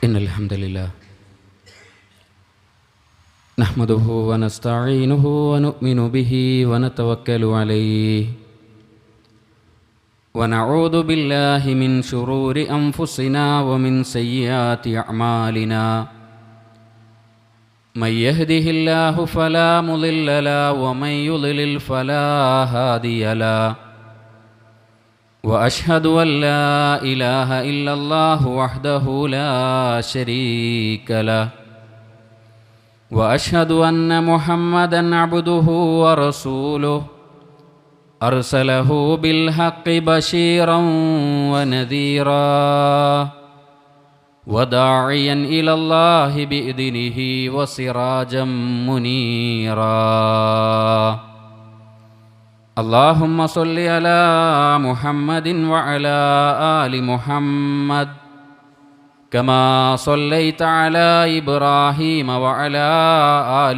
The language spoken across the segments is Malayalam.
إن الحمد لله نحمده ونستعينه ونؤمن به ونتوكل عليه ونعوذ بالله من شرور أنفسنا ومن سيئات أعمالنا من يهده الله فلا مضل له ومن يضلل فلا هادي له وأشهد أن لا إله إلا الله وحده لا شريك له وأشهد أن محمدًا عبده ورسوله أرسله بالحق بشيرًا ونذيرًا وداعيًا إلى الله بإذنه وسراجًا منيرًا اللهم صل على محمد وعلى آل محمد كما صليت على إبراهيم وعلى آل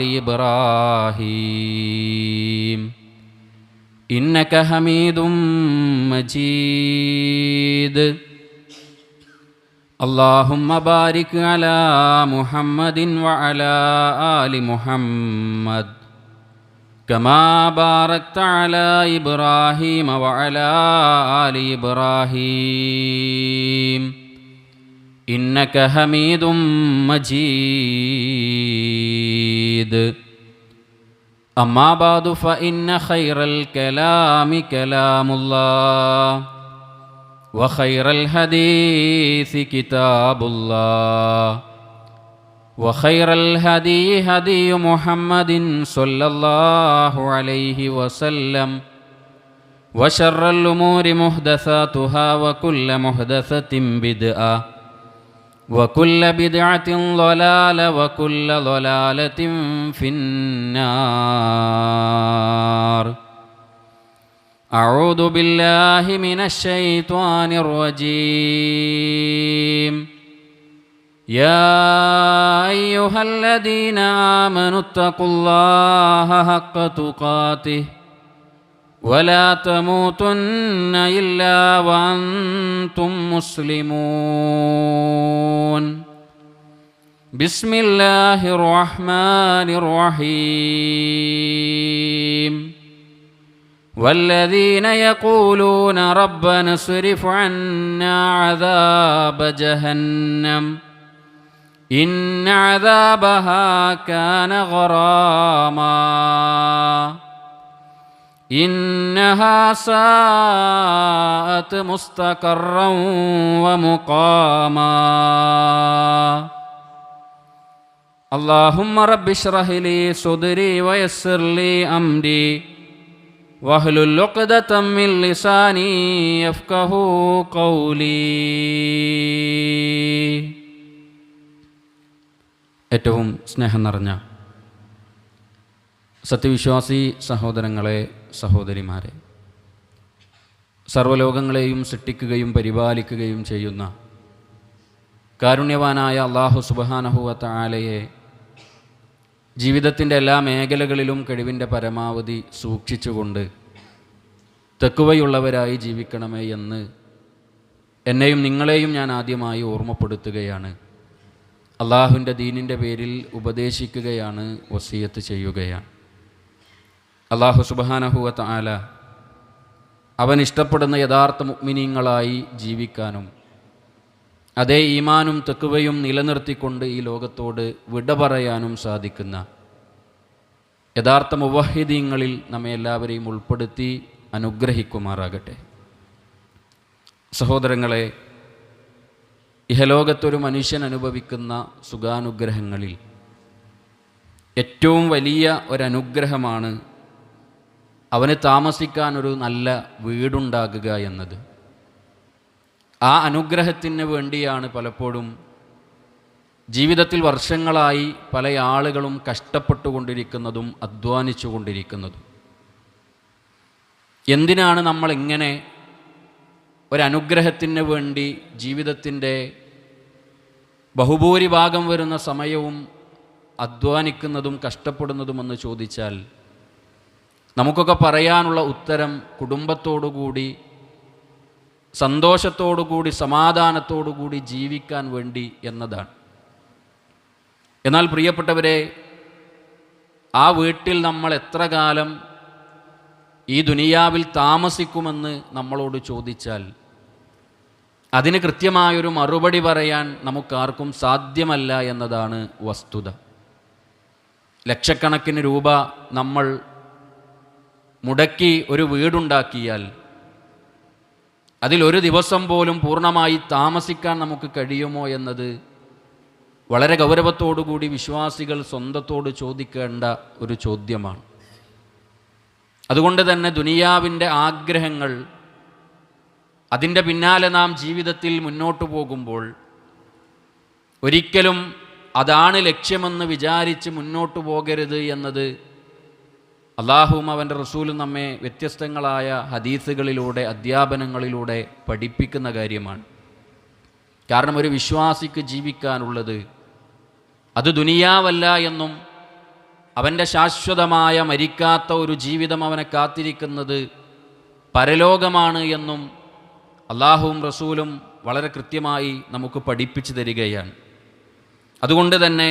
إبراهيم إنك حميد مجيد اللهم بارك على محمد وعلى آل محمد كما باركت على إبراهيم وعلى آل إبراهيم إنك حميد مجيد أما بعد فإن خير الكلام كلام الله وخير الحديث كتاب الله وخير الهدي هدي محمد صلى الله عليه وسلم وشر الأمور محدثاتها وكل محدثة بدعة وكل بدعة ضلالة وكل ضلالة في النار أعوذ بالله من الشيطان الرجيم يا أيها الذين آمنوا اتقوا الله حق تقاته ولا تموتن إلا وأنتم مسلمون بسم الله الرحمن الرحيم والذين يقولون ربنا اصرف عنا عذاب جهنم إن عذابها كان غراما إنها ساءت مستقرا ومقاما اللهم رب اشرح لي صدري ويسر لي أمري واحلل عقدة من لساني يفقهوا قولي. ഏറ്റവും സ്നേഹം നിറഞ്ഞ സത്യവിശ്വാസി സഹോദരങ്ങളെ, സഹോദരിമാരെ, സർവ്വലോകങ്ങളെയും സൃഷ്ടിക്കുകയും പരിപാലിക്കുകയും ചെയ്യുന്ന കാരുണ്യവാനായ അല്ലാഹു സുബ്ഹാനഹു വ തആലയെ ജീവിതത്തിൻ്റെ എല്ലാ മേഖലകളിലും കഴിവിൻ്റെ പരമാവധി സൂക്ഷിച്ചുകൊണ്ട് തഖ്വയുള്ളവരായി ജീവിക്കണമേ എന്ന് എന്നെയും നിങ്ങളെയും ഞാൻ ആദ്യമായി ഓർമ്മപ്പെടുത്തുകയാണ്. അള്ളാഹുവിൻ്റെ ദീനിൻ്റെ പേരിൽ ഉപദേശിക്കുകയാണ്, വസിയത്ത് ചെയ്യുകയാണ്. അല്ലാഹു സുബ്ഹാനഹു വ തആല അവൻ ഇഷ്ടപ്പെടുന്ന യഥാർത്ഥ മുഅ്മിനീങ്ങളായി ജീവിക്കാനും അതേ ഈമാനും തഖ്വയും നിലനിർത്തിക്കൊണ്ട് ഈ ലോകത്തോട് വിട പറയാനും സാധിക്കുന്ന യഥാർത്ഥ മുവഹ്ഹിദീങ്ങളിൽ നമ്മെ എല്ലാവരെയും ഉൾപ്പെടുത്തി അനുഗ്രഹിക്കുമാറാകട്ടെ. സഹോദരങ്ങളെ, ഇഹലോകത്തൊരു മനുഷ്യൻ അനുഭവിക്കുന്ന സുഖാനുഗ്രഹങ്ങളിൽ ഏറ്റവും വലിയ ഒരനുഗ്രഹമാണ് അവന് താമസിക്കാനൊരു നല്ല വീടുണ്ടാകുക എന്നത്. ആ അനുഗ്രഹത്തിന് വേണ്ടിയാണ് പലപ്പോഴും ജീവിതത്തിൽ വർഷങ്ങളായി പല ആളുകളും കഷ്ടപ്പെട്ടുകൊണ്ടിരിക്കുന്നതും അധ്വാനിച്ചു കൊണ്ടിരിക്കുന്നതും. എന്തിനാണ് നമ്മൾ ഇങ്ങനെ ഒരനുഗ്രഹത്തിന് വേണ്ടി ജീവിതത്തിൻ്റെ ബഹുഭൂരിഭാഗം വരുന്ന സമയവും അധ്വാനിക്കുന്നതും കഷ്ടപ്പെടുന്നതുമെന്ന് ചോദിച്ചാൽ നമുക്കൊക്കെ പറയാനുള്ള ഉത്തരം കുടുംബത്തോടുകൂടി സന്തോഷത്തോടുകൂടി സമാധാനത്തോടുകൂടി ജീവിക്കാൻ വേണ്ടി എന്നതാണ്. എന്നാൽ പ്രിയപ്പെട്ടവരെ, ആ വീട്ടിൽ നമ്മൾ എത്ര കാലം ഈ ദുനിയാവിൽ താമസിക്കുമെന്ന് നമ്മളോട് ചോദിച്ചാൽ അതിന് കൃത്യമായൊരു മറുപടി പറയാൻ നമുക്കാർക്കും സാധ്യമല്ല എന്നതാണ് വസ്തുത. ലക്ഷക്കണക്കിന് രൂപ നമ്മൾ മുടക്കി ഒരു വീടുണ്ടാക്കിയാൽ അതിലൊരു ദിവസം പോലും പൂർണ്ണമായി താമസിക്കാൻ നമുക്ക് കഴിയുമോ എന്നത് വളരെ ഗൗരവത്തോടുകൂടി വിശ്വാസികൾ സ്വന്തത്തോട് ചോദിക്കേണ്ട ഒരു ചോദ്യമാണ്. അതുകൊണ്ട് തന്നെ ദുനിയാവിൻ്റെ ആഗ്രഹങ്ങൾ, അതിൻ്റെ പിന്നാലെ നാം ജീവിതത്തിൽ മുന്നോട്ട് പോകുമ്പോൾ ഒരിക്കലും അതാണ് ലക്ഷ്യമെന്ന് വിചാരിച്ച് മുന്നോട്ട് പോകരുത് എന്നത് അല്ലാഹുവും അവൻ്റെ റസൂലും നമ്മെ വ്യത്യസ്തങ്ങളായ ഹദീസുകളിലൂടെ അധ്യാപനങ്ങളിലൂടെ പഠിപ്പിക്കുന്ന കാര്യമാണ്. കാരണം ഒരു വിശ്വാസിക്ക് ജീവിക്കാനുള്ളത് അത് ദുനിയാവല്ല എന്നും അവൻ്റെ ശാശ്വതമായ മരിക്കാത്ത ഒരു ജീവിതം അവനെ കാത്തിരിക്കുന്നത് പരലോകമാണ് എന്നും അല്ലാഹുവും റസൂലും വളരെ കൃത്യമായി നമുക്ക് പഠിപ്പിച്ചു തരികയാണ്. അതുകൊണ്ട് തന്നെ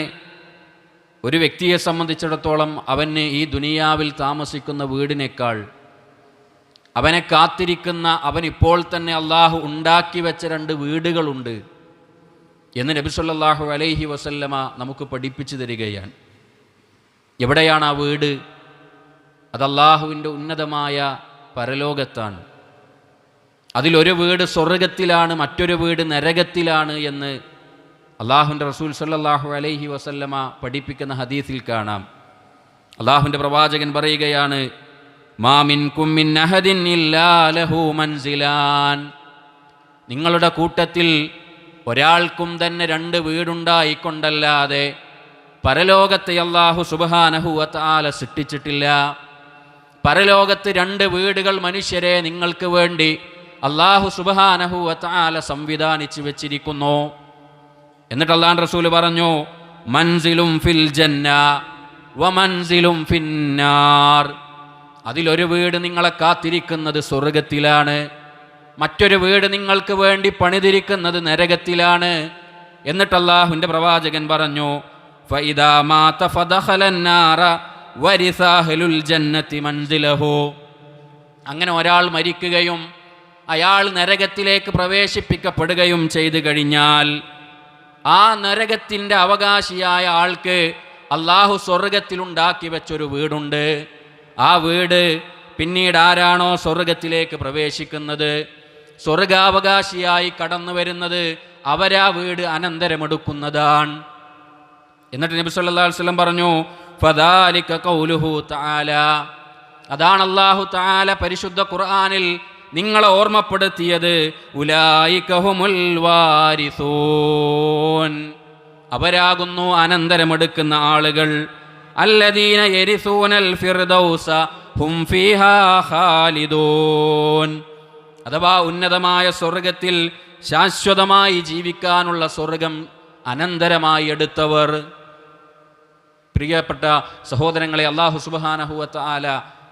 ഒരു വ്യക്തിയെ സംബന്ധിച്ചിടത്തോളം അവന് ഈ ദുനിയാവിൽ താമസിക്കുന്ന വീടിനേക്കാൾ അവനെ കാത്തിരിക്കുന്ന, അവൻ ഇപ്പോൾ തന്നെ അള്ളാഹു ഉണ്ടാക്കി വെച്ച 2 വീടുകളുണ്ട് എന്ന് നബി സല്ലല്ലാഹു അലൈഹി വസല്ലമ നമുക്ക് പഠിപ്പിച്ചു തരികയാണ്. എവിടെയാണ് ആ വീട്? അത് അള്ളാഹുവിൻ്റെ ഉന്നതമായ പരലോകത്താണ്. അതിലൊരു വീട് സ്വർഗത്തിലാണ്, മറ്റൊരു വീട് നരകത്തിലാണ് എന്ന് അള്ളാഹുവിൻ്റെ റസൂൽ സല്ലല്ലാഹു അലൈഹി വസല്ലമ പഠിപ്പിക്കുന്ന ഹദീസിൽ കാണാം. അള്ളാഹുവിൻ്റെ പ്രവാചകൻ പറയുകയാണ്, മാ മിൻകും മിൻ അഹദിൻ ഇല്ലാ ലഹു മൻസിലാൻ. നിങ്ങളുടെ കൂട്ടത്തിൽ ഒരാൾക്കും തന്നെ 2 വീടുണ്ടായിക്കൊണ്ടല്ലാതെ പരലോകത്തെ അല്ലാഹു സുബ്ഹാനഹു വ തആല സൃഷ്ടിച്ചിട്ടില്ല. പരലോകത്ത് 2 വീടുകൾ മനുഷ്യരെ നിങ്ങൾക്ക് വേണ്ടി അല്ലാഹു സുബ്ഹാനഹു വ തആല സംവിധാനിച്ചു വെച്ചിരിക്കുന്നു. എന്നിട്ട് അല്ലാഹുവിൻ്റെ റസൂൽ പറഞ്ഞു, മൻസിലും ഫിൽ ജന്ന വ മൻസിലും ഫിന്നാർ. അതിലൊരു വീട് നിങ്ങളെ കാത്തിരിക്കുന്നത് സ്വർഗത്തിലാണ്, മറ്റൊരു വീട് നിങ്ങൾക്ക് വേണ്ടി പണിതിരിക്കുന്നത് നരകത്തിലാണ്. എന്നിട്ട് അല്ലാഹുവിൻ്റെ പ്രവാചകൻ പറഞ്ഞു, ഫഇദാ മാത ഫദഖലന്നാറ വരിസ അഹ്ലുൽ ജന്നതി മൻസിലഹു. അങ്ങനെ ഒരാൾ മരിക്കുകയും അയാൾ നരകത്തിലേക്ക് പ്രവേശിപ്പിക്കപ്പെടുകയും ചെയ്തു കഴിഞ്ഞാൽ ആ നരകത്തിൻ്റെ അവകാശിയായ ആൾക്ക് അല്ലാഹു സ്വർഗത്തിലുണ്ടാക്കി വെച്ചൊരു വീടുണ്ട്. ആ വീട് പിന്നീട് ആരാണോ സ്വർഗത്തിലേക്ക് പ്രവേശിക്കുന്നത്, സ്വർഗാവകാശിയായി കടന്നു വരുന്നത്, അവരാ വീട് അനന്തരമെടുക്കുന്നതാണ്. എന്നിട്ട് നബി സല്ലല്ലാഹു അലൈഹി വസല്ലം പറഞ്ഞു, ഫദാലിക ഖൗലുഹു തആല. അതാണ് അല്ലാഹു തആല പരിശുദ്ധ ഖുർആനിൽ നിങ്ങളെ ഓർമ്മപ്പെടുത്തിയത്, ഉലൈക ഹുമുൽ വാരിസൂൻ. അവരാകുന്നു അനന്തരമെടുക്കുന്ന ആളുകൾ. അല്ലദീന യരിസൂനൽ ഫിർദൗസ ഹും ഫീഹാ ഖാലിദൂൻ. അഥവാ ഉന്നതമായ സ്വർഗത്തിൽ ശാശ്വതമായി ജീവിക്കാനുള്ള സ്വർഗം അനന്തരമായി എടുത്തവർ. പ്രിയപ്പെട്ട സഹോദരങ്ങളെ, അല്ലാഹു സുബ്ഹാനഹു വ തആല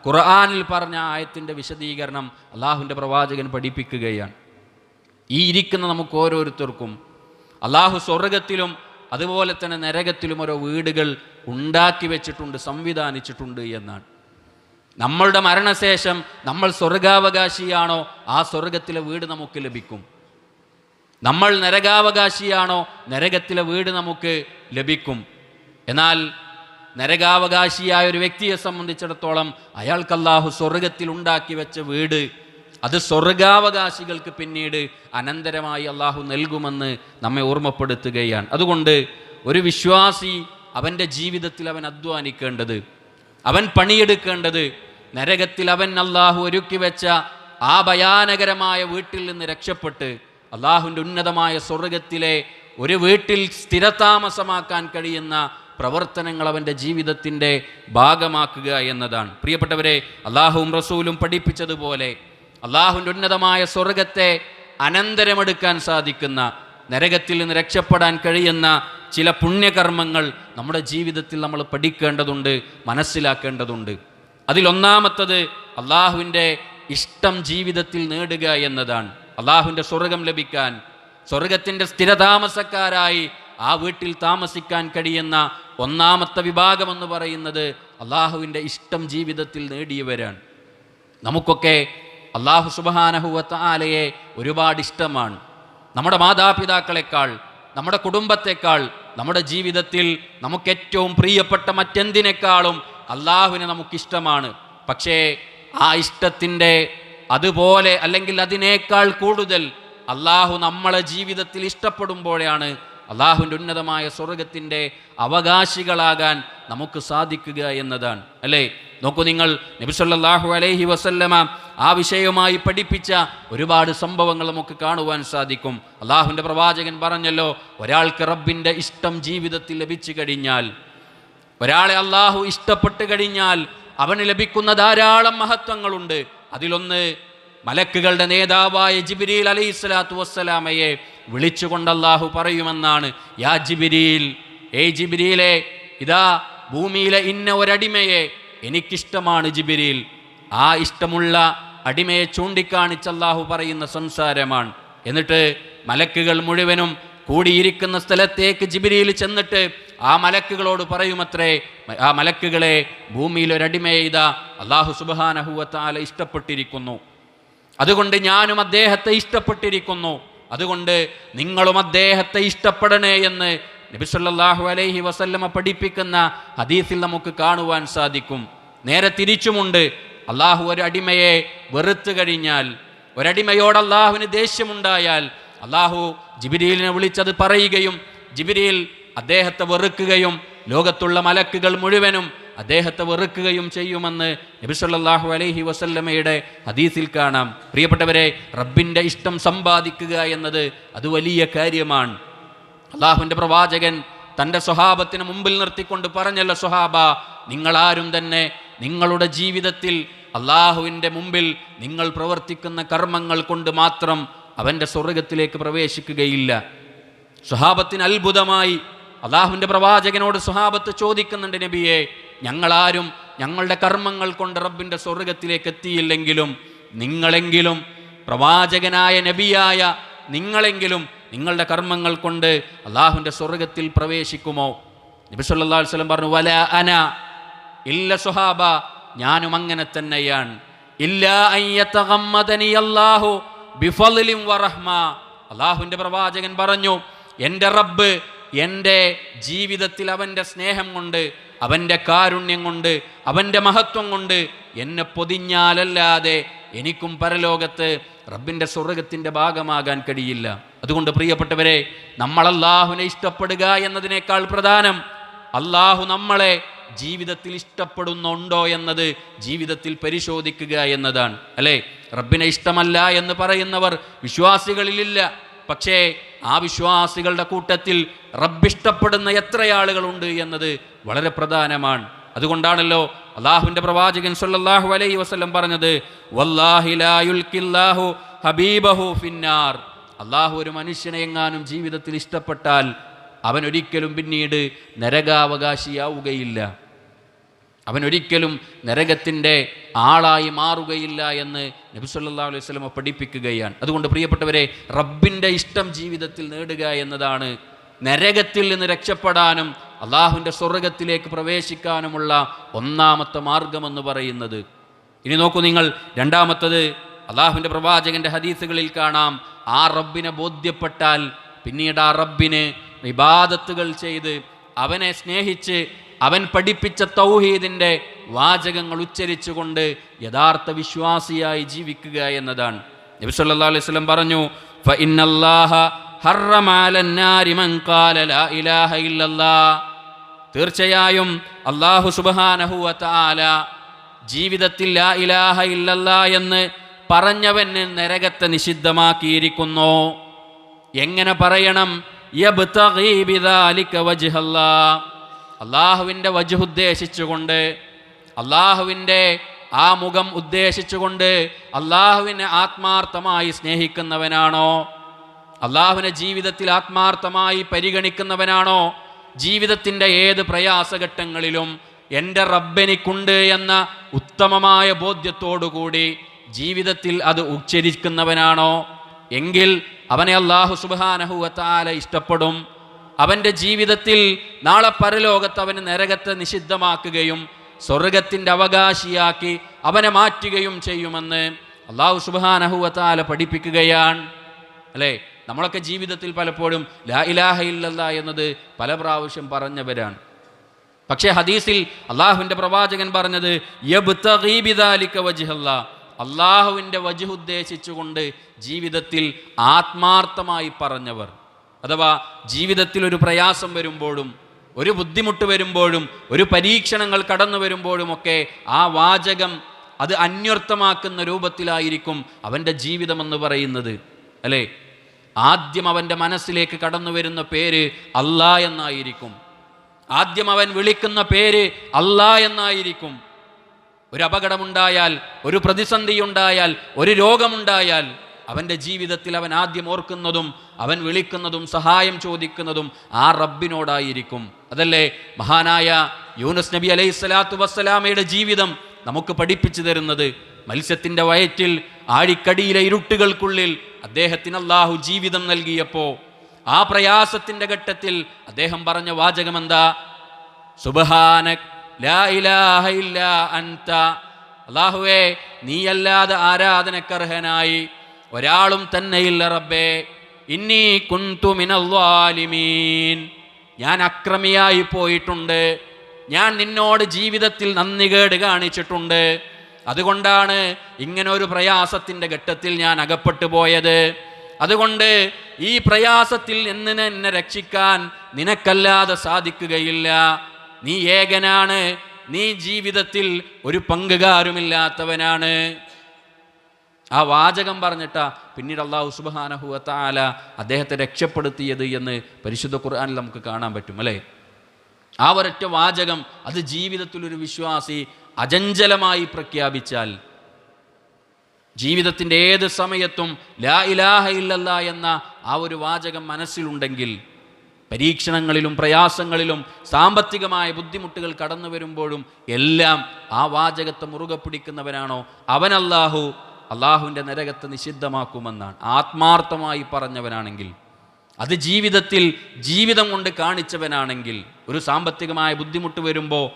ഖുർആനിൽ പറഞ്ഞ ആയത്തിൻ്റെ വിശദീകരണം അല്ലാഹുവിൻ്റെ പ്രവാചകൻ പഠിപ്പിക്കുകയാണ്. ഈ ഇരിക്കുന്ന നമുക്ക് ഓരോരുത്തർക്കും അല്ലാഹു സ്വർഗത്തിലും അതുപോലെ തന്നെ നരകത്തിലും ഓരോ വീടുകൾ ഉണ്ടാക്കി വെച്ചിട്ടുണ്ട്, സംവിധാനിച്ചിട്ടുണ്ട് എന്നാണ്. നമ്മളുടെ മരണശേഷം നമ്മൾ സ്വർഗാവകാശിയാണോ, ആ സ്വർഗത്തിലെ വീട് നമുക്ക് ലഭിക്കും. നമ്മൾ നരകാവകാശിയാണോ, നരകത്തിലെ വീട് നമുക്ക് ലഭിക്കും. എന്നാൽ നരകാവകാശിയായ ഒരു വ്യക്തിയെ സംബന്ധിച്ചിടത്തോളം അയാൾക്ക് അല്ലാഹു സ്വർഗത്തിൽ ഉണ്ടാക്കി വെച്ച വീട് അത് സ്വർഗാവകാശികൾക്ക് പിന്നീട് അനന്തരമായി അല്ലാഹു നൽകുമെന്ന് നമ്മെ ഓർമ്മപ്പെടുത്തുകയാണ്. അതുകൊണ്ട് ഒരു വിശ്വാസി അവൻ്റെ ജീവിതത്തിൽ അവൻ അധ്വാനിക്കേണ്ടത്, അവൻ പണിയെടുക്കേണ്ടത്, നരകത്തിൽ അവൻ അല്ലാഹു ഒരുക്കി വെച്ച ആ ഭയാനകരമായ വീട്ടിൽ നിന്ന് രക്ഷപ്പെട്ട് അല്ലാഹുവിൻ്റെ ഉന്നതമായ സ്വർഗത്തിലെ ഒരു വീട്ടിൽ സ്ഥിരതാമസമാക്കാൻ കഴിയുന്ന പ്രവർത്തനങ്ങൾ അവൻ്റെ ജീവിതത്തിൻ്റെ ഭാഗമാക്കുക എന്നതാണ്. പ്രിയപ്പെട്ടവരെ, അല്ലാഹുവും റസൂലും പഠിപ്പിച്ചതുപോലെ അല്ലാഹുവിൻ്റെ ഉന്നതമായ സ്വർഗത്തെ അനന്തരമെടുക്കാൻ സാധിക്കുന്ന, നരകത്തിൽ നിന്ന് രക്ഷപ്പെടാൻ കഴിയുന്ന ചില പുണ്യകർമ്മങ്ങൾ നമ്മുടെ ജീവിതത്തിൽ നമ്മൾ പഠിക്കേണ്ടതുണ്ട്, മനസ്സിലാക്കേണ്ടതുണ്ട്. അതിലൊന്നാമത്തത് അല്ലാഹുവിൻ്റെ ഇഷ്ടം ജീവിതത്തിൽ നേടുക എന്നതാണ്. അള്ളാഹുവിൻ്റെ സ്വർഗം ലഭിക്കാൻ, സ്വർഗത്തിൻ്റെ സ്ഥിരതാമസക്കാരായി ആ വീട്ടിൽ താമസിക്കാൻ കഴിയുന്ന ഒന്നാമത്തെ വിഭാഗമെന്ന് പറയുന്നത് അള്ളാഹുവിൻ്റെ ഇഷ്ടം ജീവിതത്തിൽ നേടിയവരാണ്. നമുക്കൊക്കെ അള്ളാഹു സുബ്ഹാനഹു വ തആലയെ ഒരുപാട് ഇഷ്ടമാണ്. നമ്മുടെ മാതാപിതാക്കളെക്കാൾ, നമ്മുടെ കുടുംബത്തെക്കാൾ, നമ്മുടെ ജീവിതത്തിൽ നമുക്കേറ്റവും പ്രിയപ്പെട്ട മറ്റെന്തിനേക്കാളും അള്ളാഹുവിനെ നമുക്കിഷ്ടമാണ്. പക്ഷേ ആ ഇഷ്ടത്തിൻ്റെ അതുപോലെ അല്ലെങ്കിൽ അതിനേക്കാൾ കൂടുതൽ അള്ളാഹു നമ്മളെ ജീവിതത്തിൽ ഇഷ്ടപ്പെടുമ്പോഴാണ് അള്ളാഹുവിൻ്റെ ഉന്നതമായ സ്വർഗത്തിൻ്റെ അവകാശികളാകാൻ നമുക്ക് സാധിക്കുക എന്നതാണ്. അല്ലേ? നോക്കൂ നിങ്ങൾ, നബി സല്ലല്ലാഹു അലൈഹി വസല്ലമ ആ വിഷയവുമായി പഠിപ്പിച്ച ഒരുപാട് സംഭവങ്ങൾ നമുക്ക് കാണുവാൻ സാധിക്കും. അള്ളാഹുവിൻ്റെ പ്രവാചകൻ പറഞ്ഞല്ലോ, ഒരാൾക്ക് റബ്ബിൻ്റെ ഇഷ്ടം ജീവിതത്തിൽ ലഭിച്ചു കഴിഞ്ഞാൽ, ഒരാളെ അള്ളാഹു ഇഷ്ടപ്പെട്ട് കഴിഞ്ഞാൽ അവന് ലഭിക്കുന്ന ധാരാളം മഹത്വങ്ങളുണ്ട്. അതിലൊന്ന് മലക്കുകളുടെ നേതാവായ ജിബ്രീൽ അലൈഹിസ്സലാത്തു വസ്സലാമയെ വിളിച്ചുകൊണ്ട് അള്ളാഹു പറയുമെന്നാണ്. യാ ജിബ്രീൽ, ഏയ് ജിബ്രീലെ, ഇതാ ഭൂമിയിലെ ഇന്ന ഒരടിമയെ എനിക്കിഷ്ടമാണ് ജിബ്രീൽ. ആ ഇഷ്ടമുള്ള അടിമയെ ചൂണ്ടിക്കാണിച്ച് അള്ളാഹു പറയുന്ന സംസാരമാണ്. എന്നിട്ട് മലക്കുകൾ മുഴുവനും കൂടിയിരിക്കുന്ന സ്ഥലത്തേക്ക് ജിബ്രീൽ ചെന്നിട്ട് ആ മലക്കുകളോട് പറയുമത്രേ, ആ മലക്കുകളെ, ഭൂമിയിൽ ഒരടിമയെ ഇതാ അള്ളാഹു സുബ്ഹാനഹു വ തആല ഇഷ്ടപ്പെട്ടിരിക്കുന്നു. അതുകൊണ്ട് ഞാനും അദ്ദേഹത്തെ ഇഷ്ടപ്പെട്ടിരിക്കുന്നു. അതുകൊണ്ട് നിങ്ങളും അദ്ദേഹത്തെ ഇഷ്ടപ്പെടണേ എന്ന് നബി സല്ലല്ലാഹു അലൈഹി വസല്ലമ പഠിപ്പിക്കുന്ന ഹദീസിൽ നമുക്ക് കാണുവാൻ സാധിക്കും. നേരെ തിരിച്ചുമുണ്ട്. അള്ളാഹു ഒരു അടിമയെ വെറുത്തു കഴിഞ്ഞാൽ, ഒരടിമയോട് അള്ളാഹുവിന് ദേഷ്യമുണ്ടായാൽ അള്ളാഹു ജിബ്രീലിനെ വിളിച്ചത് പറയുകയും ജിബ്രീൽ അദ്ദേഹത്തെ വെറുക്കുകയും ലോകത്തുള്ള മലക്കുകൾ മുഴുവനും അദ്ദേഹത്തെ വെറുക്കുകയും ചെയ്യുമെന്ന് നബി സല്ലല്ലാഹു അലൈഹി വസല്ലമയുടെ ഹദീസിൽ കാണാം. പ്രിയപ്പെട്ടവരെ, റബ്ബിൻ്റെ ഇഷ്ടം സമ്പാദിക്കുക എന്നത് അത് വലിയ കാര്യമാണ്. അള്ളാഹുവിൻ്റെ പ്രവാചകൻ തൻ്റെ സ്വഹാബത്തിന് മുമ്പിൽ നിർത്തിക്കൊണ്ട് പറഞ്ഞല്ലോ, സ്വഹാബ, നിങ്ങളാരും തന്നെ നിങ്ങളുടെ ജീവിതത്തിൽ അള്ളാഹുവിൻ്റെ മുമ്പിൽ നിങ്ങൾ പ്രവർത്തിക്കുന്ന കർമ്മങ്ങൾ കൊണ്ട് മാത്രം അവൻ്റെ സ്വർഗത്തിലേക്ക് പ്രവേശിക്കുകയില്ല. സ്വഹാബത്തിന് അത്ഭുതമായി. അള്ളാഹുവിൻ്റെ പ്രവാചകനോട് സ്വഹാബത്ത് ചോദിക്കുന്നുണ്ട്, നബിയെ, ഞങ്ങളാരും ഞങ്ങളുടെ കർമ്മങ്ങൾ കൊണ്ട് റബ്ബിൻ്റെ സ്വർഗത്തിലേക്ക് എത്തിയില്ലെങ്കിലും നിങ്ങളെങ്കിലും, പ്രവാചകനായ നബിയായ നിങ്ങളെങ്കിലും നിങ്ങളുടെ കർമ്മങ്ങൾ കൊണ്ട് അള്ളാഹുവിൻ്റെ സ്വർഗത്തിൽ പ്രവേശിക്കുമോ? നബി സല്ലല്ലാഹു അലൈഹി വസല്ലം പറഞ്ഞു, വല അന, ഇല്ല സ്വഹാബ, ഞാനും അങ്ങനെ തന്നെയാണ്. ഇല്ലാ അൻ യതഗമ്മദനി അല്ലാഹു ബിഫളിൻ വറഹ്മ. അള്ളാഹുവിൻ്റെ പ്രവാചകൻ പറഞ്ഞു, എൻ്റെ റബ്ബ് എൻ്റെ ജീവിതത്തിൽ അവൻ്റെ സ്നേഹം കൊണ്ട്, അവൻ്റെ കാരുണ്യം കൊണ്ട്, അവൻ്റെ മഹത്വം കൊണ്ട് എന്നെ പൊതിഞ്ഞാലല്ലാതെ എനിക്കും പരലോകത്ത് റബ്ബിൻ്റെ സ്വർഗത്തിൻ്റെ ഭാഗമാകാൻ കഴിയില്ല. അതുകൊണ്ട് പ്രിയപ്പെട്ടവരെ, നമ്മൾ അള്ളാഹുവിനെ ഇഷ്ടപ്പെടുക എന്നതിനേക്കാൾ പ്രധാനം അള്ളാഹു നമ്മളെ ജീവിതത്തിൽ ഇഷ്ടപ്പെടുന്നുണ്ടോ എന്നത് ജീവിതത്തിൽ പരിശോധിക്കുക എന്നതാണ്. അല്ലേ? റബ്ബിനെ ഇഷ്ടമല്ല എന്ന് പറയുന്നവർ വിശ്വാസികളിലില്ല. പക്ഷേ ആ വിശ്വാസികളുടെ കൂട്ടത്തിൽ റബ്ബിഷ്ടപ്പെടുന്ന എത്ര ആളുകളുണ്ട് എന്നത് വളരെ പ്രധാനമാണ്. അതുകൊണ്ടാണല്ലോ അള്ളാഹുവിൻ്റെ പ്രവാചകൻ സല്ലല്ലാഹു അലൈഹി വസല്ലം പറഞ്ഞത്, വല്ലാഹി ലാ യുൽക്കില്ലാഹു ഹബീബഹു ഫിന്നാർ. അള്ളാഹു ഒരു മനുഷ്യനെ എങ്ങാനും ജീവിതത്തിൽ ഇഷ്ടപ്പെട്ടാൽ അവനൊരിക്കലും പിന്നീട് നരകാവകാശിയാവുകയില്ല, അവനൊരിക്കലും നരകത്തിൻ്റെ ആളായി മാറുകയില്ല എന്ന് നബി സല്ലല്ലാഹു അലൈഹി വസല്ലം പഠിപ്പിക്കുകയാണ്. അതുകൊണ്ട് പ്രിയപ്പെട്ടവരെ, റബ്ബിൻ്റെ ഇഷ്ടം ജീവിതത്തിൽ നേടുക എന്നതാണ് നരകത്തിൽ നിന്ന് രക്ഷപ്പെടാനും അള്ളാഹുവിൻ്റെ സ്വർഗത്തിലേക്ക് പ്രവേശിക്കാനുമുള്ള ഒന്നാമത്തെ മാർഗമെന്ന് പറയുന്നത്. ഇനി നോക്കൂ നിങ്ങൾ, രണ്ടാമത്തത് അള്ളാഹുവിൻ്റെ പ്രവാചകൻ്റെ ഹദീസുകളിൽ കാണാം, ആ റബ്ബിനെ ബോധ്യപ്പെട്ടാൽ പിന്നീട് ആ റബ്ബിന് ഇബാദത്തുകൾ ചെയ്ത് അവനെ സ്നേഹിച്ച് അവൻ പഠിപ്പിച്ച തൗഹീദിൻ്റെ വാചകങ്ങൾ ഉച്ചരിച്ചുകൊണ്ട് യഥാർത്ഥ വിശ്വാസിയായി ജീവിക്കുക എന്നതാണ്. നബി സല്ലല്ലാഹു അലൈഹി വസല്ലം പറഞ്ഞു, ഫഇന്നല്ലാഹ ഹറമ അലന്നാരി മൻ ഖാല ലാ ഇലാഹ ഇല്ലല്ലാഹ്. തീർച്ചയായും അല്ലാഹു സുബ്ഹാനഹു വ തആല ജീവിതത്തിൽ ലാ ഇലാഹ ഇല്ലല്ലാഹ് എന്ന് പറഞ്ഞവന് നരകത്തെ നിഷിദ്ധമാക്കിയിരിക്കുന്നു. എങ്ങനെ പറയണം? യബ്തഗി ബിദാലിക വജ്ഹല്ലാഹ്, അള്ളാഹുവിൻ്റെ വജ്ഹ് ഉദ്ദേശിച്ചുകൊണ്ട്, അള്ളാഹുവിൻ്റെ ആ മുഖം ഉദ്ദേശിച്ചുകൊണ്ട് അള്ളാഹുവിനെ ആത്മാർത്ഥമായി സ്നേഹിക്കുന്നവനാണോ, അള്ളാഹുവിനെ ജീവിതത്തിൽ ആത്മാർത്ഥമായി പരിഗണിക്കുന്നവനാണോ, ജീവിതത്തിൻ്റെ ഏത് പ്രയാസഘട്ടങ്ങളിലും എൻ്റെ റബ്ബെനിക്കുണ്ട് എന്ന ഉത്തമമായ ബോധ്യത്തോടുകൂടി ജീവിതത്തിൽ അത് ഉച്ചരിക്കുന്നവനാണോ, എങ്കിൽ അവനെ അല്ലാഹു സുബ്ഹാനഹു വ തആല ഇഷ്ടപ്പെടും. അവൻ്റെ ജീവിതത്തിൽ നാളെ പരലോകത്ത് അവന് നരകത്തെ നിഷിദ്ധമാക്കുകയും സ്വർഗത്തിൻ്റെ അവകാശിയാക്കി അവനെ മാറ്റുകയും ചെയ്യുമെന്ന് അല്ലാഹു സുബ്ഹാനഹു വ തആല പഠിപ്പിക്കുകയാണ്. അല്ലേ, നമ്മളൊക്കെ ജീവിതത്തിൽ പലപ്പോഴും ലാ ഇലാഹ ഇല്ലല്ലാ എന്നത് പല പ്രാവശ്യം പറഞ്ഞവരാണ്. പക്ഷേ ഹദീസിൽ അള്ളാഹുവിൻ്റെ പ്രവാചകൻ പറഞ്ഞത് യബ്തഗീ ബിദാലിക വജ്ഹല്ലാ, അള്ളാഹുവിൻ്റെ വജ്ഹ് ഉദ്ദേശിച്ചുകൊണ്ട് ജീവിതത്തിൽ ആത്മാർത്ഥമായി പറഞ്ഞവർ. അഥവാ ജീവിതത്തിൽ ഒരു പ്രയാസം വരുമ്പോഴും ഒരു ബുദ്ധിമുട്ട് വരുമ്പോഴും ഒരു പരീക്ഷണങ്ങൾ കടന്നു വരുമ്പോഴുമൊക്കെ ആ വാചകം അത് അന്വർത്ഥമാക്കുന്ന രൂപത്തിലായിരിക്കും അവൻ്റെ ജീവിതമെന്ന് പറയുന്നത്. അല്ലേ, ആദ്യം അവൻ്റെ മനസ്സിലേക്ക് കടന്നു വരുന്ന പേര് അല്ലാ എന്നായിരിക്കും. ആദ്യം അവൻ വിളിക്കുന്ന പേര് അല്ലാ എന്നായിരിക്കും. ഒരു അപകടമുണ്ടായാൽ, ഒരു പ്രതിസന്ധി ഉണ്ടായാൽ, ഒരു രോഗമുണ്ടായാൽ അവൻ്റെ ജീവിതത്തിൽ അവൻ ആദ്യം ഓർക്കുന്നതും അവൻ വിളിക്കുന്നതും സഹായം ചോദിക്കുന്നതും ആ റബ്ബിനോടായിരിക്കും. അതല്ലേ മഹാനായ യൂനുസ് നബി അലൈഹി സ്വലാത്തു വസ്സലാമയുടെ ജീവിതം നമുക്ക് പഠിപ്പിച്ചു തരുന്നത്. മത്സ്യത്തിൻ്റെ വയറ്റിൽ ആഴിക്കടിയിലെ ഇരുട്ടുകൾക്കുള്ളിൽ അദ്ദേഹത്തിന് അല്ലാഹു ജീവിതം നൽകിയപ്പോൾ ആ പ്രയാസത്തിൻ്റെ ഘട്ടത്തിൽ അദ്ദേഹം പറഞ്ഞ വാചകം എന്താ? സുബ്ഹാനക് ലാ ഇലാഹ ഇല്ലാ അൻത, അല്ലാഹുവേ നീയല്ലാതെ ആരാധനക്കർഹനായി ഒരാളും തന്നെയില്ല റബ്ബേ, ഇന്നി കുന്തു മിനൽ ളാലിമീൻ, ഞാൻ അക്രമിയായി പോയിട്ടുണ്ട്, ഞാൻ നിന്നോട് ജീവിതത്തിൽ നന്ദികേട് കാണിച്ചിട്ടുണ്ട്, അതുകൊണ്ടാണ് ഇങ്ങനെ ഒരു പ്രയാസത്തിൻ്റെ ഘട്ടത്തിൽ ഞാൻ അകപ്പെട്ടു പോയത്. അതുകൊണ്ട് ഈ പ്രയാസത്തിൽ നിന്ന് എന്നെ രക്ഷിക്കാൻ നിനക്കല്ലാതെ സാധിക്കുകയില്ല, നീ ഏകനാണ്, നീ ജീവിതത്തിൽ ഒരു പങ്കുകാരുമില്ലാത്തവനാണ്. ആ വാചകം പറഞ്ഞിട്ടാ പിന്നീട് അല്ലാഹു സുബ്ഹാനഹു വ തആല അദ്ദേഹത്തെ രക്ഷപ്പെടുത്തിയത് എന്ന് പരിശുദ്ധ ഖുർആനിൽ നമുക്ക് കാണാൻ പറ്റും. അല്ലേ, ആ ഒരൊറ്റ വാചകം അത് ജീവിതത്തിൽ ഒരു വിശ്വാസി അചഞ്ചലമായി പ്രഖ്യാപിച്ചാൽ, ജീവിതത്തിൻ്റെ ഏത് സമയത്തും ലാ ഇലാഹ ഇല്ലല്ലാ എന്ന ആ ഒരു വാചകം മനസ്സിലുണ്ടെങ്കിൽ, പരീക്ഷണങ്ങളിലും പ്രയാസങ്ങളിലും സാമ്പത്തികമായ ബുദ്ധിമുട്ടുകൾ കടന്നു വരുമ്പോഴും എല്ലാം ആ വാചകത്തെ മുറുകെ പിടിക്കുന്നവനാണോ അവൻ അള്ളാഹുവിൻ്റെ നരകത്തെ നിഷിദ്ധമാക്കുമെന്നാണ് ആത്മാർത്ഥമായി പറഞ്ഞവനാണെങ്കിൽ. അത് ജീവിതത്തിൽ ജീവിതം കൊണ്ട് കാണിച്ചവനാണെങ്കിൽ, ഒരു സാമ്പത്തികമായ ബുദ്ധിമുട്ട് വരുമ്പോൾ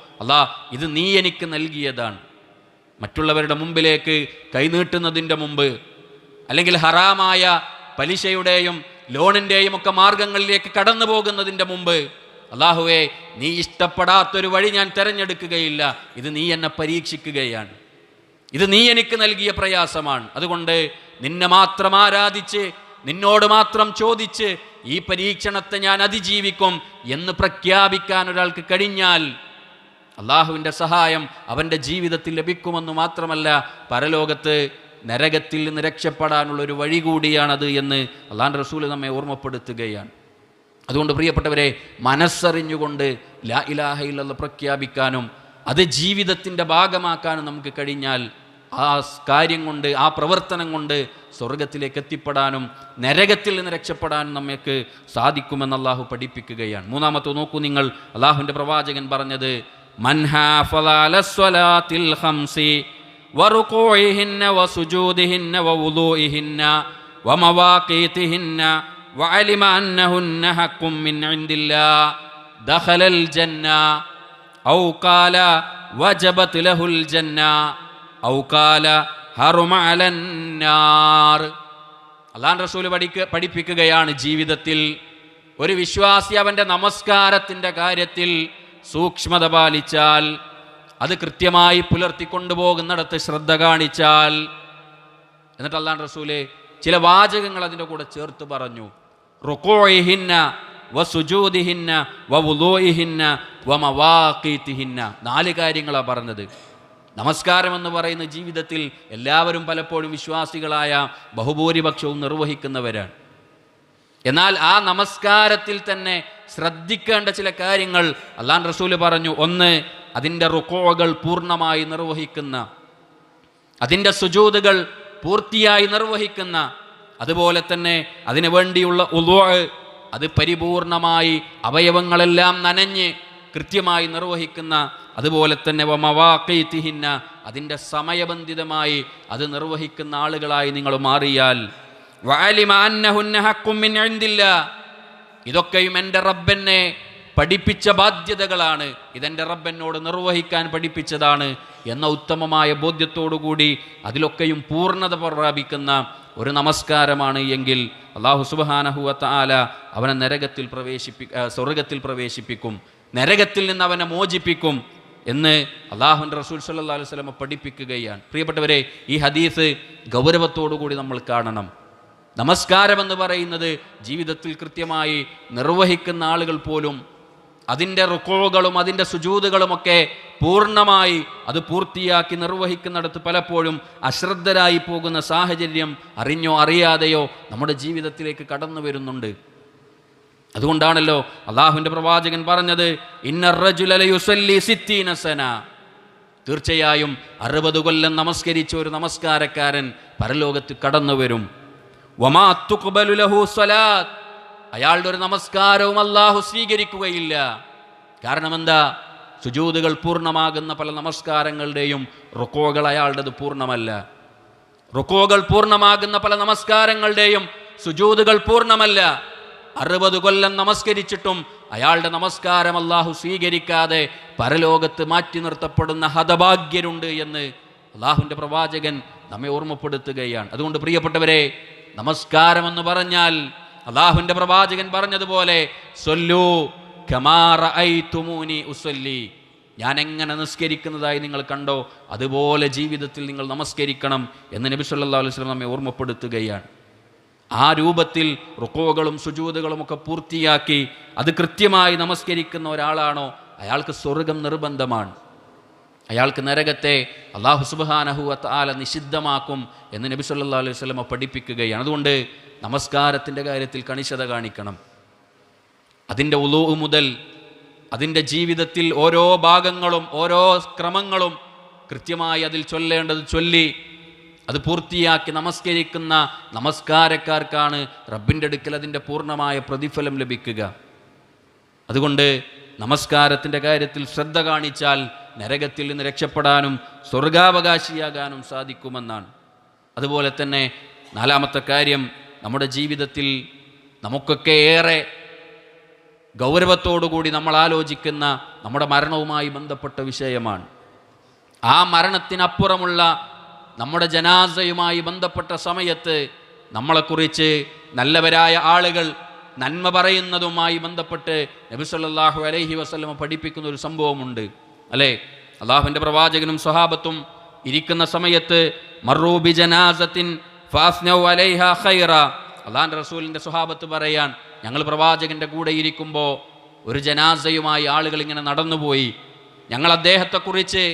ഇത് നീ എനിക്ക് നൽകിയതാണ്, മറ്റുള്ളവരുടെ മുമ്പിലേക്ക് കൈനീട്ടുന്നതിൻ്റെ മുമ്പ്, അല്ലെങ്കിൽ ഹറാമായ പലിശയുടെയും ലോണിൻ്റെയും ഒക്കെ മാർഗങ്ങളിലേക്ക് കടന്നു പോകുന്നതിൻ്റെ മുമ്പ്, അല്ലാഹുവേ നീ ഇഷ്ടപ്പെടാത്തൊരു വഴി ഞാൻ തിരഞ്ഞെടുക്കുകയില്ല, ഇത് നീ എന്നെ പരീക്ഷിക്കുകയാണ്, ഇത് നീ എനിക്ക് നൽകിയ പ്രയാസമാണ്, അതുകൊണ്ട് നിന്നെ മാത്രം ആരാധിച്ച് നിന്നോട് മാത്രം ചോദിച്ച് ഈ പരീക്ഷണത്തെ ഞാൻ അതിജീവിക്കും എന്ന് പ്രഖ്യാപിക്കാൻ ഒരാൾക്ക് കഴിഞ്ഞാൽ അള്ളാഹുവിൻ്റെ സഹായം അവൻ്റെ ജീവിതത്തിൽ ലഭിക്കുമെന്ന് മാത്രമല്ല, പരലോകത്ത് നരകത്തിൽ നിന്ന് രക്ഷപ്പെടാനുള്ളൊരു വഴി കൂടിയാണത് എന്ന് അള്ളാഹുവിൻ്റെ റസൂൽ നമ്മെ ഓർമ്മപ്പെടുത്തുകയാണ്. അതുകൊണ്ട് പ്രിയപ്പെട്ടവരെ, മനസ്സറിഞ്ഞുകൊണ്ട് ലാ ഇലാഹ ഇല്ലല്ലാഹ് പ്രഖ്യാപിക്കാനും അത് ജീവിതത്തിൻ്റെ ഭാഗമാക്കാനും നമുക്ക് കഴിഞ്ഞാൽ ആ കാര്യം കൊണ്ട്, ആ പ്രവർത്തനം കൊണ്ട് സ്വർഗത്തിലേക്ക് എത്തിപ്പെടാനും നരകത്തിൽ നിന്ന് രക്ഷപ്പെടാനും നമുക്ക് സാധിക്കുമെന്ന് അള്ളാഹു പഠിപ്പിക്കുകയാണ്. മൂന്നാമത്തെ നോക്കൂ നിങ്ങൾ, അള്ളാഹുവിൻ്റെ പ്രവാചകൻ പറഞ്ഞത് മൻ ഹാഫള അലസ്വലാത്തിൽ ഖംസി വറുകൂഇഹിന്ന വസുജൂദിഹിന്ന വവുളൂഇഹിന്ന വമവാഖീതിഹിന്ന വഅലിമ അന്നഹുന്ന ഹഖ്ഖും മിൻ ഇൻദില്ലാഹ് ദഖലൽ ജന്ന ഔ ഖാല വജബത് ലഹുൽ ജന്ന ഔ ഖാല ഹറുമ അലന്നാർ. അല്ലാഹുവിൻ്റെ റസൂൽ പഠിപ്പിക്കുകയാണ്, ജീവിതത്തിൽ ഒരു വിശ്വാസി അവൻ്റെ നമസ്കാരത്തിൻ്റെ കാര്യത്തിൽ സൂക്ഷ്മത പാലിച്ചാൽ, അത് കൃത്യമായി പുലർത്തിക്കൊണ്ടുപോകുന്നിടത്ത് ശ്രദ്ധ കാണിച്ചാൽ, എന്നിട്ട് അല്ലാഹുവിൻ്റെ റസൂൽ ചില വാചകങ്ങൾ അതിൻ്റെ കൂടെ ചേർത്ത് പറഞ്ഞു. റുകൂഇഹിന്ന വസുജൂദിഹിന്ന വവുളൂഇഹിന്ന വമവാഖീതിഹിന്ന, 4 കാര്യങ്ങളാണ് പറഞ്ഞത്. നമസ്കാരം എന്ന് പറയുന്ന ജീവിതത്തിൽ എല്ലാവരും പലപ്പോഴും വിശ്വാസികളായ ബഹുഭൂരിപക്ഷവും നിർവഹിക്കുന്നവരാണ്. എന്നാൽ ആ നമസ്കാരത്തിൽ തന്നെ ശ്രദ്ധിക്കേണ്ട ചില കാര്യങ്ങൾ അല്ലാഹുവിൻ്റെ റസൂൽ പറഞ്ഞു. ഒന്ന്, അതിൻ്റെ റുകൂഅകൾ പൂർണ്ണമായി നിർവഹിക്കുന്ന, അതിൻ്റെ സുജൂദുകൾ പൂർത്തിയായി നിർവഹിക്കുന്ന, അതുപോലെ തന്നെ അതിനു വേണ്ടിയുള്ള ഉളൂഅ് അത് പരിപൂർണമായി അവയവങ്ങളെല്ലാം നനഞ്ഞ് കൃത്യമായി നിർവഹിക്കുന്ന, അതുപോലെ തന്നെ വമവാഖീതിഹിന്ന അതിൻ്റെ സമയബന്ധിതമായി അത് നിർവഹിക്കുന്ന ആളുകളായി നിങ്ങൾ മാറിയാൽ, വഅലിമ അന്നഹുന്ന ഹഖ്ഖും മിൻ ഇൻദില്ലാ. ഇതൊക്കെയും എൻ്റെ റബ്ബെന്നെ പഠിപ്പിച്ച ബാധ്യതകളാണ്, ഇതെൻ്റെ റബ്ബെന്നോട് നിർവഹിക്കാൻ പഠിപ്പിച്ചതാണ് എന്ന ഉത്തമമായ ബോധ്യത്തോടുകൂടി അതിലൊക്കെയും പൂർണ്ണത പ്രാപിക്കുന്ന ഒരു നമസ്കാരമാണ് എങ്കിൽ അല്ലാഹു സുബ്ഹാനഹു വ തആല അവനെ സ്വർഗത്തിൽ പ്രവേശിപ്പിക്കും, നരകത്തിൽ നിന്ന് അവനെ മോചിപ്പിക്കും എന്ന് അല്ലാഹുവിൻ്റെ റസൂൽ സ്വല്ലല്ലാഹു അലൈഹി വസല്ലം പഠിപ്പിക്കുകയാണ്. പ്രിയപ്പെട്ടവരെ, ഈ ഹദീസ് ഗൗരവത്തോടുകൂടി നമ്മൾ കാണണം. നമസ്കാരമെന്ന് പറയുന്നത് ജീവിതത്തിൽ കൃത്യമായി നിർവഹിക്കുന്ന ആളുകൾ പോലും അതിൻ്റെ റുക്കൂകളും അതിൻ്റെ സുജൂദുകളുമൊക്കെ പൂർണ്ണമായി അത് പൂർത്തിയാക്കി നിർവഹിക്കുന്നിടത്ത് പലപ്പോഴും അശ്രദ്ധരായി പോകുന്ന സാഹചര്യം അറിഞ്ഞോ അറിയാതെയോ നമ്മുടെ ജീവിതത്തിലേക്ക് കടന്നു വരുന്നുണ്ട്. അതുകൊണ്ടാണല്ലോ അല്ലാഹുവിൻ്റെ പ്രവാചകൻ പറഞ്ഞത്, ഇന്നർ റജുല ലയുസല്ലി 60 സന, തീർച്ചയായും 60 കൊല്ലം നമസ്കരിച്ച ഒരു നമസ്കാരക്കാരൻ പരലോകത്ത് കടന്നു വരും. വമാ തുഖ്ബലു ലഹു സ്വലാത്ത്, അയാളുടെ ഒരു നമസ്കാരവും അല്ലാഹു സ്വീകരിക്കുകയില്ല. കാരണം എന്താ? സുജൂദുകൾ പൂർണ്ണമാകുന്ന പല നമസ്കാരങ്ങളുടെയും റുക്കൂകൾ അയാളുടേത് പൂർണ്ണമല്ല. റുക്കൂകൾ പൂർണ്ണമാകുന്ന പല നമസ്കാരങ്ങളുടെയും സുജൂദുകൾ പൂർണ്ണമല്ല. 60 കൊല്ലം നമസ്കരിച്ചിട്ടും അയാളുടെ നമസ്കാരം അല്ലാഹു സ്വീകരിക്കാതെ പരലോകത്ത് മാറ്റി നിർത്തപ്പെടുന്ന ഹതഭാഗ്യരുണ്ട് എന്ന് അല്ലാഹുവിൻ്റെ പ്രവാചകൻ നമ്മെ ഓർമ്മപ്പെടുത്തുകയാണ്. അതുകൊണ്ട് പ്രിയപ്പെട്ടവരെ, നമസ്കാരമെന്ന് പറഞ്ഞാൽ അല്ലാഹുവിൻ്റെ പ്രവാചകൻ പറഞ്ഞതുപോലെ സ്വല്ലൂ കമാ റഅയ്തുമൂനി ഉസല്ലി, ഞാൻ എങ്ങനെ നിസ്കരിക്കുന്നതായി നിങ്ങൾ കണ്ടോ അതുപോലെ ജീവിതത്തിൽ നിങ്ങൾ നമസ്കരിക്കണം എന്ന് നബി സല്ലല്ലാഹു അലൈഹി വസല്ലം നമ്മെ ഓർമ്മപ്പെടുത്തുകയാണ്. ആ രൂപത്തിൽ റുക്കൂകളും സുജൂദുകളും ഒക്കെ പൂർത്തിയാക്കി അത് കൃത്യമായി നമസ്കരിക്കുന്ന ഒരാളാണോ അയാൾക്ക് സ്വർഗം നിർബന്ധമാണ്. അയാൾക്ക് നരകത്തെ അല്ലാഹു സുബ്ഹാനഹു വ തആല നിഷിദ്ധമാക്കും എന്ന് നബി സല്ലല്ലാഹു അലൈഹി വസല്ലം പഠിപ്പിക്കുകയാണ്. അതുകൊണ്ട് നമസ്കാരത്തിൻ്റെ കാര്യത്തിൽ കണിശത കാണിക്കണം. അതിൻ്റെ ഉളൂ മുതൽ അതിൻ്റെ ജീവിതത്തിൽ ഓരോ ഭാഗങ്ങളും ഓരോ ക്രമങ്ങളും കൃത്യമായി അതിൽ ചൊല്ലേണ്ടത് ചൊല്ലി അത് പൂർത്തിയാക്കി നമസ്കരിക്കുന്ന നമസ്കാരക്കാർക്കാണ് റബ്ബിൻ്റെ അടുക്കൽ അതിൻ്റെ പൂർണ്ണമായ പ്രതിഫലം ലഭിക്കുക. അതുകൊണ്ട് നമസ്കാരത്തിൻ്റെ കാര്യത്തിൽ ശ്രദ്ധ കാണിച്ചാൽ നരകത്തിൽ നിന്ന് രക്ഷപ്പെടാനും സ്വർഗാവകാശിയാകാനും സാധിക്കുമെന്നാണ്. അതുപോലെ തന്നെ 4ാമത്തെ കാര്യം, നമ്മുടെ ജീവിതത്തിൽ നമുക്കൊക്കെ ഏറെ ഗൗരവത്തോടുകൂടി നമ്മൾ ആലോചിക്കുന്ന നമ്മുടെ മരണവുമായി ബന്ധപ്പെട്ട വിഷയമാണ്. ആ മരണത്തിനപ്പുറമുള്ള നമ്മുടെ ജനാസയുമായി ബന്ധപ്പെട്ട സമയത്ത് നമ്മളെക്കുറിച്ച് നല്ലവരായ ആളുകൾ നന്മ പറയുന്നതുമായി ബന്ധപ്പെട്ട് നബി സല്ലല്ലാഹു അലൈഹി വസല്ലം പഠിപ്പിക്കുന്ന ഒരു സംഭവമുണ്ട്, അല്ലേ? അല്ലാഹുവിൻ്റെ പ്രവാചകനും സ്വഹാബത്തും ഇരിക്കുന്ന സമയത്ത് മർറൂ ബി ജനാസത്തിൻ ഫാസ്നൗ അലൈഹാ ഖൈറ, അല്ലാഹുവിൻ്റെ റസൂലിൻ്റെ സ്വഹാബത്ത് പറയാൻ, ഞങ്ങൾ പ്രവാചകൻ്റെ കൂടെ ഇരിക്കുമ്പോൾ ഒരു ജനാസയുമായി ആളുകൾ ഇങ്ങനെ നടന്നുപോയി, ഞങ്ങൾ അദ്ദേഹത്തെക്കുറിച്ച്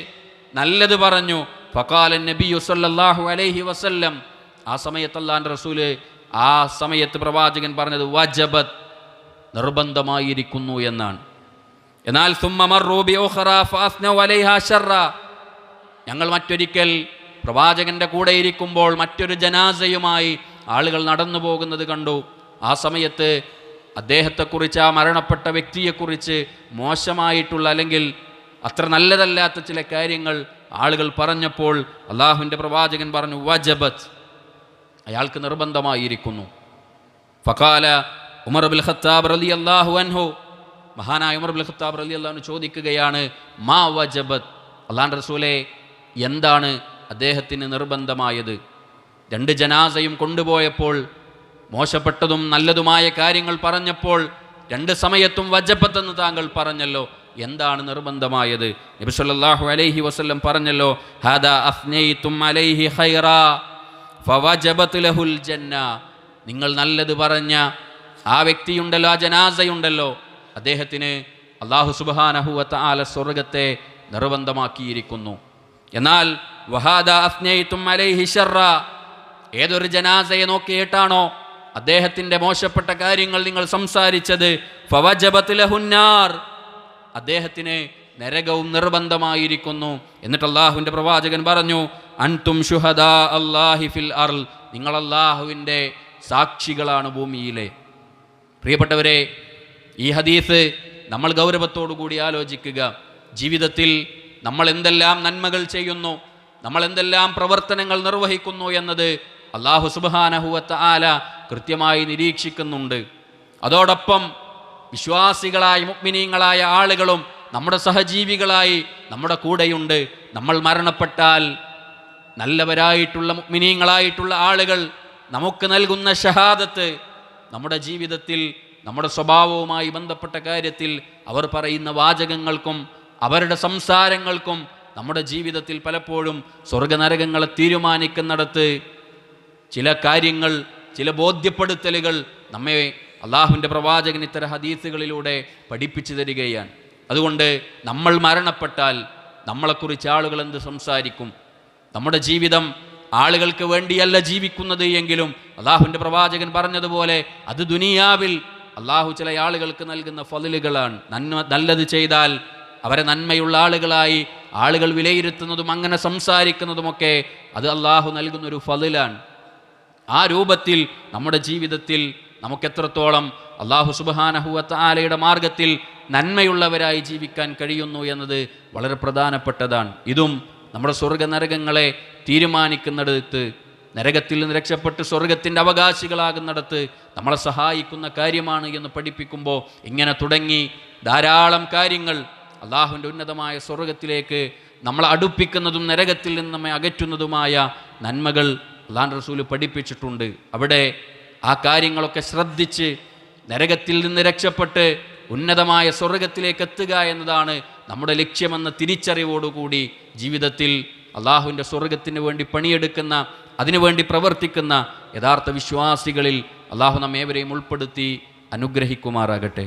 നല്ലത് പറഞ്ഞു. ഫഖാല നബിയു സല്ലല്ലാഹു അലൈഹി വസല്ലം, ആ സമയത്ത് അല്ലാഹുവിൻ്റെ റസൂല് ആ സമയത്ത് പ്രവാചകൻ പറഞ്ഞത് വജബത്, നിർബന്ധമായിരിക്കുന്നു എന്നാണ്. എന്നാൽ സുമ്മ മർറൂ ബി ഉഖറ ഫാസ്നൗ അലൈഹാ ശർറ, ഞങ്ങൾ മറ്റൊരിക്കൽ പ്രവാചകൻ്റെ കൂടെ ഇരിക്കുമ്പോൾ മറ്റൊരു ജനാസയുമായി ആളുകൾ നടന്നു പോകുന്നത് കണ്ടു. ആ സമയത്ത് അദ്ദേഹത്തെക്കുറിച്ച്, ആ മരണപ്പെട്ട വ്യക്തിയെക്കുറിച്ച് മോശമായിട്ടുള്ള അല്ലെങ്കിൽ അത്ര നല്ലതല്ലാത്ത ചില കാര്യങ്ങൾ ആളുകൾ പറഞ്ഞപ്പോൾ അല്ലാഹുവിൻ്റെ പ്രവാചകൻ പറഞ്ഞു വജബത്, അയാൾക്ക് നിർബന്ധമായിരിക്കുന്നു. ഫഖാല ഉമർ ഇബ്നുൽ ഖത്താബ് റളിയല്ലാഹു അൻഹു, മഹാനായ ഉമർ ഇബ്നുൽ ഖത്താബ് റളിയല്ലാഹു അൻഹു ചോദിക്കുകയാണ്, മാ വജബത്, അല്ലാഹുവിൻ്റെ റസൂലേ എന്താണ് അദ്ദേഹത്തിന് നിർബന്ധമായത്? 2 ജനാസയും കൊണ്ടുപോയപ്പോൾ മോശപ്പെട്ടതും നല്ലതുമായ കാര്യങ്ങൾ പറഞ്ഞപ്പോൾ 2 സമയത്തും വജബത്ത് എന്ന് താങ്കൾ പറഞ്ഞല്ലോ, എന്താണ് നിർബന്ധമായത്? നബി സല്ലല്ലാഹു അലൈഹി വസല്ലം പറഞ്ഞല്ലോ, ഹാദാ അസ്നൈതും അലൈഹി ഖൈറാ ഫവജബത് ലഹുൽ ജന്ന, നിങ്ങൾ നല്ലത് പറഞ്ഞ ആ വ്യക്തിയുണ്ടല്ലോ, ആ ജനാസയുണ്ടല്ലോ, അദ്ദേഹത്തിന് അല്ലാഹു സുബ്ഹാനഹു വ തആല സ്വർഗ്ഗത്തെ നിർബന്ധമാക്കിയിരിക്കുന്നു. എന്നാൽ വഹാദാ അസ്നൈതും അലൈഹി ശർറ, ഏതൊരു ജനാസയെ നോക്കിയിട്ടാണോ അദ്ദേഹത്തിൻ്റെ മോശപ്പെട്ട കാര്യങ്ങൾ നിങ്ങൾ സംസാരിച്ചത്, ഫവജബത് ലഹുന്നാർ, അദ്ദേഹത്തിന് നരകവും നിർബന്ധമായിരിക്കുന്നു. എന്നിട്ട് അല്ലാഹുവിൻ്റെ പ്രവാചകൻ പറഞ്ഞു, അൻതും ശുഹദാ അല്ലാഹി ഫിൽ അർൾ, നിങ്ങൾ അല്ലാഹുവിൻ്റെ സാക്ഷികളാണ് ഭൂമിയിലെ. പ്രിയപ്പെട്ടവരെ, ഈ ഹദീസ് നമ്മൾ ഗൗരവത്തോടു കൂടി ആലോചിക്കുക. ജീവിതത്തിൽ നമ്മൾ എന്തെല്ലാം നന്മകൾ ചെയ്യുന്നു, നമ്മൾ എന്തെല്ലാം പ്രവർത്തനങ്ങൾ നിർവഹിക്കുന്നു എന്നത് അല്ലാഹു സുബ്ഹാനഹു വ തആല കൃത്യമായി നിരീക്ഷിക്കുന്നുണ്ട്. അതോടൊപ്പം വിശ്വാസികളായ മുഅ്മിനീങ്ങളായ ആളുകളും നമ്മുടെ സഹജീവികളായി നമ്മുടെ കൂടെയുണ്ട്. നമ്മൾ മരണപ്പെട്ടാൽ നല്ലവരായിട്ടുള്ള മുഅ്മിനീങ്ങളായിട്ടുള്ള ആളുകൾ നമുക്ക് നൽകുന്ന ഷഹാദത്ത് നമ്മുടെ ജീവിതത്തിൽ നമ്മുടെ സ്വഭാവവുമായി ബന്ധപ്പെട്ട കാര്യത്തിൽ അവർ പറയുന്ന വാചകങ്ങൾക്കും അവരുടെ സംസാരങ്ങൾക്കും നമ്മുടെ ജീവിതത്തിൽ പലപ്പോഴും സ്വർഗനരകങ്ങളെ തീരുമാനിക്കുന്നിടത്ത് ചില കാര്യങ്ങൾ, ചില ബോധ്യപ്പെടുത്തലുകൾ നമ്മെ അള്ളാഹുവിൻ്റെ പ്രവാചകൻ ഇത്തരം ഹദീസുകളിലൂടെ പഠിപ്പിച്ചു തരികയാണ്. അതുകൊണ്ട് നമ്മൾ മരണപ്പെട്ടാൽ നമ്മളെക്കുറിച്ച് ആളുകൾ എന്ത് സംസാരിക്കും? നമ്മുടെ ജീവിതം ആളുകൾക്ക് വേണ്ടിയല്ല ജീവിക്കുന്നത് എങ്കിലും അള്ളാഹുവിൻ്റെ പ്രവാചകൻ പറഞ്ഞതുപോലെ അത് ദുനിയാവിൽ അള്ളാഹു ചില ആളുകൾക്ക് നൽകുന്ന ഫളിലുകളാണ്. നല്ലത് ചെയ്താൽ അവരെ നന്മയുള്ള ആളുകളായി ആളുകൾ വിലയിരുത്തുന്നതും അങ്ങനെ സംസാരിക്കുന്നതുമൊക്കെ അത് അള്ളാഹു നൽകുന്നൊരു ഫളിലാണ്. ആ രൂപത്തിൽ നമ്മുടെ ജീവിതത്തിൽ നമുക്കെത്രത്തോളം അള്ളാഹു സുബ്ഹാനഹു വ തആലയുടെ മാർഗത്തിൽ നന്മയുള്ളവരായി ജീവിക്കാൻ കഴിയുന്നു എന്നത് വളരെ പ്രധാനപ്പെട്ടതാണ്. ഇതും നമ്മുടെ സ്വർഗനരകങ്ങളെ തീരുമാനിക്കുന്നിടത്ത്, നരകത്തിൽ നിന്ന് രക്ഷപ്പെട്ട് സ്വർഗത്തിൻ്റെ അവകാശികളാകുന്നിടത്ത് നമ്മളെ സഹായിക്കുന്ന കാര്യമാണ് എന്ന് പഠിപ്പിക്കുമ്പോൾ ഇങ്ങനെ തുടങ്ങി ധാരാളം കാര്യങ്ങൾ അള്ളാഹുവിൻ്റെ ഉന്നതമായ സ്വർഗത്തിലേക്ക് നമ്മളെ അടുപ്പിക്കുന്നതും നരകത്തിൽ നിന്ന് നമ്മെ അകറ്റുന്നതുമായ നന്മകൾ അള്ളാഹുവിൻ്റെ റസൂൽ പഠിപ്പിച്ചിട്ടുണ്ട്. അവിടെ ആ കാര്യങ്ങളൊക്കെ ശ്രദ്ധിച്ച് നരകത്തിൽ നിന്ന് രക്ഷപ്പെട്ട് ഉന്നതമായ സ്വർഗത്തിലേക്ക് എത്തുക എന്നതാണ് നമ്മുടെ ലക്ഷ്യമെന്ന തിരിച്ചറിവോടുകൂടി ജീവിതത്തിൽ അള്ളാഹുവിൻ്റെ സ്വർഗത്തിന് വേണ്ടി പണിയെടുക്കുന്ന, അതിനുവേണ്ടി പ്രവർത്തിക്കുന്ന യഥാർത്ഥ വിശ്വാസികളിൽ അള്ളാഹു നമ്മേവരെയും ഉൾപ്പെടുത്തി അനുഗ്രഹിക്കുമാറാകട്ടെ.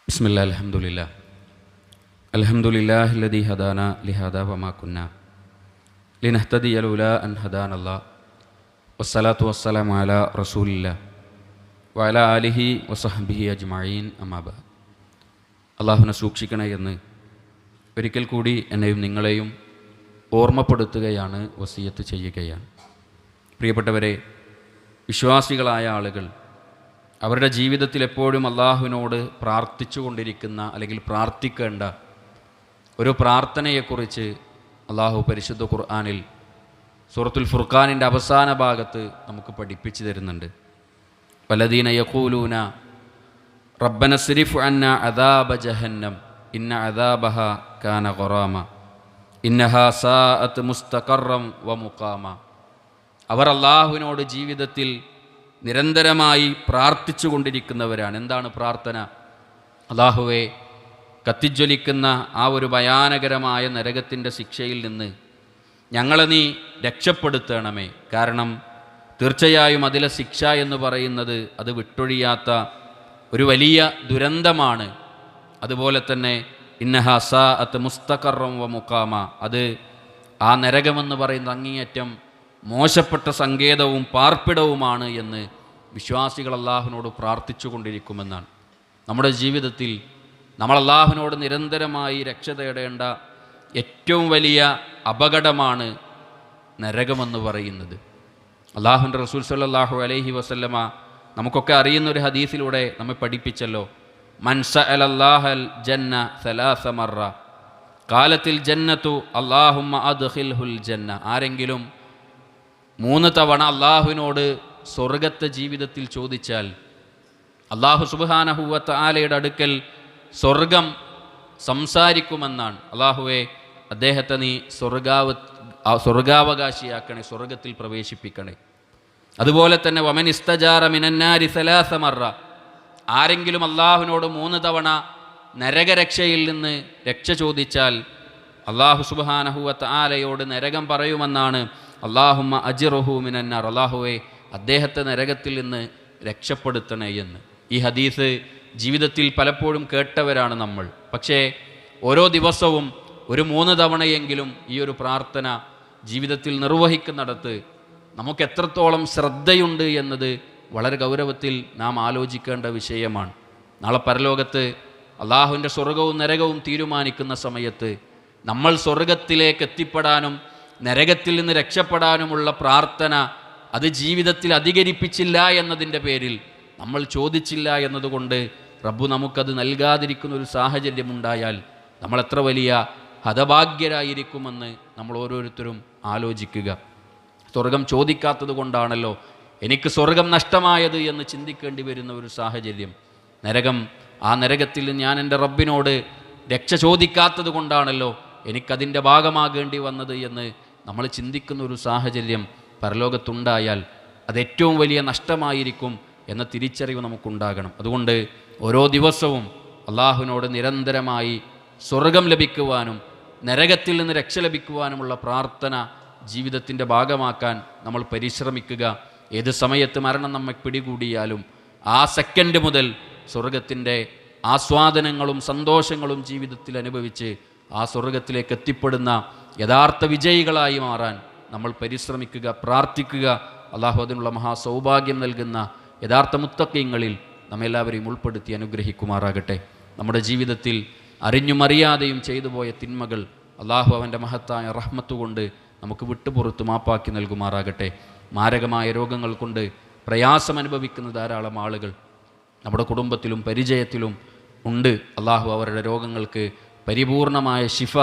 ബിസ്മില്ലാ അൽഹംദുലില്ലാ അൽഹംദുലില്ലാഹി ലദീ ഹദാനാ ലിഹാദാ വമാ കുന്നാ ലിനഹ്തദിയ ലൗലാ അൻ ഹദാനല്ലാഹ് വസ്സലാത്തു വസ്സലാമു അലാ റസൂലില്ലാ വഅലാ ആലിഹി വസഹ്ബിഹി അജ്മഈൻ അമ്മാ ബഅദ്. അള്ളാഹുവിനെ സൂക്ഷിക്കണേ എന്ന് ഒരിക്കൽ കൂടി എന്നെയും നിങ്ങളെയും ഓർമ്മപ്പെടുത്തുകയാണ്, വസിയത്ത് ചെയ്യുകയാണ്. പ്രിയപ്പെട്ടവരെ, വിശ്വാസികളായ ആളുകൾ അവരുടെ ജീവിതത്തിൽ എപ്പോഴും അള്ളാഹുവിനോട് പ്രാർത്ഥിച്ചു കൊണ്ടിരിക്കുന്ന അല്ലെങ്കിൽ പ്രാർത്ഥിക്കേണ്ട ഒരു പ്രാർത്ഥനയെക്കുറിച്ച് അള്ളാഹു പരിശുദ്ധ ഖുർആനിൽ സൂറത്തുൽ ഫുർഖാനിൻ്റെ അവസാന ഭാഗത്ത് നമുക്ക് പഠിപ്പിച്ചു തരുന്നുണ്ട്. വല്ലദീന യഖൂലൂന റബ്ബന സ്രിഫ് അന്ന അദാബ ജഹന്നം ഇന്ന അദാബഹ കാന ഖറാമ ഇന്നഹാ സാഅത്ത് മുസ്തഖറം വ മുഖാമ. അവർ അള്ളാഹുവിനോട് ജീവിതത്തിൽ നിരന്തരമായി പ്രാർത്ഥിച്ചു കൊണ്ടിരിക്കുന്നവരാണ്. എന്താണ് പ്രാർത്ഥന? അല്ലാഹുവേ, കത്തിജ്വലിക്കുന്ന ആ ഒരു ഭയാനകരമായ നരകത്തിൻ്റെ ശിക്ഷയിൽ നിന്ന് ഞങ്ങളെ നീ രക്ഷപ്പെടുത്തണമേ. കാരണം തീർച്ചയായും അതിലെ ശിക്ഷ എന്ന് പറയുന്നത് അത് വിട്ടൊഴിയാത്ത ഒരു വലിയ ദുരന്തമാണ്. അതുപോലെ തന്നെ ഇന്നഹാ സാഅത്ത് മുസ്തഖറം വ മുഖാമ, അത് ആ നരകമെന്ന് പറയുന്ന അങ്ങേയറ്റം മോശപ്പെട്ട സങ്കേതവും പാർപ്പിടവുമാണ് എന്ന് വിശ്വാസികൾ അള്ളാഹുവിനോട് പ്രാർത്ഥിച്ചു കൊണ്ടിരിക്കുമെന്നാണ്. നമ്മുടെ ജീവിതത്തിൽ നമ്മൾ അള്ളാഹുവിനോട് നിരന്തരമായി രക്ഷ തേടേണ്ട ഏറ്റവും വലിയ അപകടമാണ് നരകമെന്ന് പറയുന്നത്. അള്ളാഹുവിൻ്റെ റസൂൽ സ്വല്ലല്ലാഹു അലൈഹി വസല്ലമ നമുക്കൊക്കെ അറിയുന്നൊരു ഹദീസിലൂടെ നമ്മെ പഠിപ്പിച്ചല്ലോ, മൻ സഅലല്ലാഹൽ ജന്ന സലാസ മറ ഖാലത്തിൽ ജന്നത്തു അല്ലാഹുമ്മ അദ്ഖിൽഹുൽ ജന്ന. ആരെങ്കിലും 3 തവണ അള്ളാഹുവിനോട് സ്വർഗത്തെ ജീവിതത്തിൽ ചോദിച്ചാൽ അള്ളാഹു സുബ്ഹാനഹു വ തആലയുടെ അടുക്കൽ സ്വർഗം സംസാരിക്കുമെന്നാണ്. അള്ളാഹുവേ, അദ്ദേഹത്തെ നീ സ്വർഗാവകാശിയാക്കണേ, സ്വർഗത്തിൽ പ്രവേശിപ്പിക്കണേ. അതുപോലെ തന്നെ വമൻ ഇസ്തജാറ മിനന്നാരി സലാസ മറ, ആരെങ്കിലും അള്ളാഹുവിനോട് 3 തവണ നരകരക്ഷയിൽ നിന്ന് രക്ഷ ചോദിച്ചാൽ അള്ളാഹു സുബ്ഹാനഹു വ തആലയോട് നരകം പറയുമെന്നാണ്, അല്ലാഹുമ്മ അജ്റുഹു മിനന്നാർ, അല്ലാഹുവേ അദ്ദേഹത്തെ നരകത്തിൽ നിന്ന് രക്ഷപ്പെടുത്തണേ എന്ന്. ഈ ഹദീസ് ജീവിതത്തിൽ പലപ്പോഴും കേട്ടവരാണ് നമ്മൾ. പക്ഷേ ഓരോ ദിവസവും ഒരു 3 തവണയെങ്കിലും ഈ ഒരു പ്രാർത്ഥന ജീവിതത്തിൽ നിർവഹിക്കുന്നിടത്ത് നമുക്ക് എത്രത്തോളം ശ്രദ്ധയുണ്ട് എന്നത് വളരെ ഗൗരവത്തിൽ നാം ആലോചിക്കേണ്ട വിഷയമാണ്. നാളെ പരലോകത്ത് അള്ളാഹുവിൻ്റെ സ്വർഗവും നരകവും തീരുമാനിക്കുന്ന സമയത്ത് നമ്മൾ സ്വർഗത്തിലേക്ക് എത്തിപ്പെടാനും നരകത്തിൽ നിന്ന് രക്ഷപ്പെടാനുമുള്ള പ്രാർത്ഥന അത് ജീവിതത്തിൽ അധികരിപ്പിച്ചില്ല എന്നതിൻ്റെ പേരിൽ, നമ്മൾ ചോദിച്ചില്ല എന്നതുകൊണ്ട് റബ്ബ് നമുക്കത് നൽകാതിരിക്കുന്ന ഒരു സാഹചര്യം ഉണ്ടായാൽ നമ്മൾ എത്ര വലിയ ഹതഭാഗ്യരായിരിക്കുമെന്ന് നമ്മൾ ഓരോരുത്തരും ആലോചിക്കുക. സ്വർഗം ചോദിക്കാത്തത് കൊണ്ടാണല്ലോ എനിക്ക് സ്വർഗം നഷ്ടമായത് എന്ന് ചിന്തിക്കേണ്ടി വരുന്ന ഒരു സാഹചര്യം. ആ നരകത്തിൽ ഞാൻ എൻ്റെ റബ്ബിനോട് രക്ഷ ചോദിക്കാത്തത് കൊണ്ടാണല്ലോ എനിക്കതിൻ്റെ ഭാഗമാകേണ്ടി വന്നത് എന്ന് നമ്മൾ ചിന്തിക്കുന്ന ഒരു സാഹചര്യം പരലോകത്തുണ്ടായാൽ അത് ഏറ്റവും വലിയ നഷ്ടമായിരിക്കും എന്ന തിരിച്ചറിവ് നമുക്കുണ്ടാകണം. അതുകൊണ്ട് ഓരോ ദിവസവും അള്ളാഹുവിനോട് നിരന്തരമായി സ്വർഗം ലഭിക്കുവാനും നരകത്തിൽ നിന്ന് രക്ഷ ലഭിക്കുവാനുമുള്ള പ്രാർത്ഥന ജീവിതത്തിൻ്റെ ഭാഗമാക്കാൻ നമ്മൾ പരിശ്രമിക്കുക. ഏത് സമയത്ത് മരണം നമ്മെ പിടികൂടിയാലും ആ സെക്കൻഡ് മുതൽ സ്വർഗത്തിൻ്റെ ആസ്വാദനങ്ങളും സന്തോഷങ്ങളും ജീവിതത്തിൽ അനുഭവിച്ച് ആ സ്വർഗത്തിലേക്ക് എത്തിപ്പെടുന്ന യഥാർത്ഥ വിജയികളായി മാറാൻ നമ്മൾ പരിശ്രമിക്കുക, പ്രാർത്ഥിക്കുക. അള്ളാഹു അതിനുള്ള മഹാസൗഭാഗ്യം നൽകുന്ന യഥാർത്ഥ മുത്തഖീങ്ങളിൽ നമ്മെല്ലാവരെയും ഉൾപ്പെടുത്തി അനുഗ്രഹിക്കുമാറാകട്ടെ. നമ്മുടെ ജീവിതത്തിൽ അറിഞ്ഞും അറിയാതെയും ചെയ്തു പോയ തിന്മകൾ അള്ളാഹു അവൻ്റെ മഹത്തായ റഹ്മത്ത് കൊണ്ട് നമുക്ക് വിട്ടുപുറത്ത് മാപ്പാക്കി നൽകുമാറാകട്ടെ. മാരകമായ രോഗങ്ങൾ കൊണ്ട് പ്രയാസം അനുഭവിക്കുന്ന ധാരാളം ആളുകൾ നമ്മുടെ കുടുംബത്തിലും പരിചയത്തിലും ഉണ്ട്. അള്ളാഹു അവരുടെ രോഗങ്ങൾക്ക് പരിപൂർണമായ ശിഫ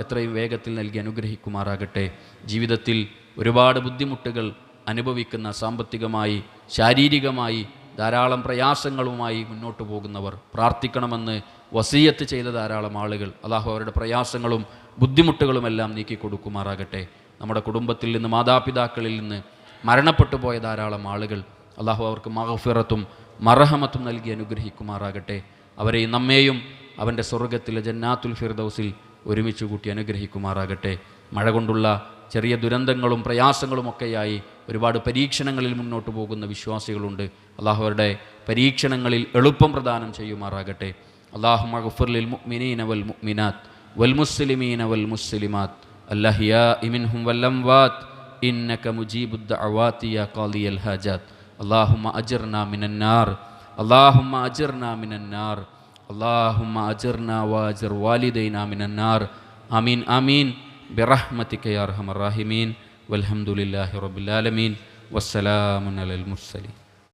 എത്രയും വേഗത്തിൽ നൽകി അനുഗ്രഹിക്കുമാറാകട്ടെ. ജീവിതത്തിൽ ഒരുപാട് ബുദ്ധിമുട്ടുകൾ അനുഭവിക്കുന്ന, സാമ്പത്തികമായി ശാരീരികമായി ധാരാളം പ്രയാസങ്ങളുമായി മുന്നോട്ട് പോകുന്നവർ പ്രാർത്ഥിക്കണമെന്ന് വസിയത്ത് ചെയ്ത ധാരാളം ആളുകൾ അള്ളാഹു അവരുടെ പ്രയാസങ്ങളും ബുദ്ധിമുട്ടുകളുമെല്ലാം നീക്കി കൊടുക്കുമാറാകട്ടെ. നമ്മുടെ കുടുംബത്തിൽ നിന്ന്, മാതാപിതാക്കളിൽ നിന്ന് മരണപ്പെട്ടു പോയ ധാരാളം ആളുകൾ അള്ളാഹു അവർക്ക് മഗ്ഫിറത്തും മർഹമത്തും നൽകി അനുഗ്രഹിക്കുമാറാകട്ടെ. അവരെയും നമ്മെയും അവൻ്റെ സ്വർഗത്തിലെ ജന്നാത്തുൽ ഫിർദൗസിൽ ഒരുമിച്ച് കൂട്ടി അനുഗ്രഹിക്കുമാറാകട്ടെ. മഴ കൊണ്ടുള്ള ചെറിയ ദുരന്തങ്ങളും പ്രയാസങ്ങളുമൊക്കെയായി ഒരുപാട് പരീക്ഷണങ്ങളിൽ മുന്നോട്ട് പോകുന്ന വിശ്വാസികളുണ്ട്. അള്ളാഹു അവരുടെ പരീക്ഷണങ്ങളിൽ എളുപ്പം പ്രദാനം ചെയ്യുമാറാകട്ടെ. അല്ലാഹുമ്മ ഗ്ഫിർ ലിൽ മുഅ്മിനീന വൽ മുഅ്മിനാത്ത് വൽ മുസ്ലിമീന വൽ മുസ്ലിമാത്ത് അൽഅഹ്യാഇ മിൻഹും വൽ അംവാത്ത് ഇന്നക മുജീബുദ് ദഅവാതി യാ ഖാദിയൽ ഹാജാത്ത്. അല്ലാഹുമ്മ അജിർനാ മിനൻ നാർ, അല്ലാഹുമ്മ അജിർനാ മിനൻ നാർ, അല്ലാഹുമ്മ അജിർനാ വഅജിർ വാലിദൈനാ മിനൻ നാർ. ആമീൻ ആമീൻ ബിറഹ്മതിക യാ അർഹമർ റഹീമീൻ. വൽഹംദുലില്ലാഹി റബ്ബിൽ ആലമീൻ. വസ്സലാമു അലൽ മുർസലീൻ.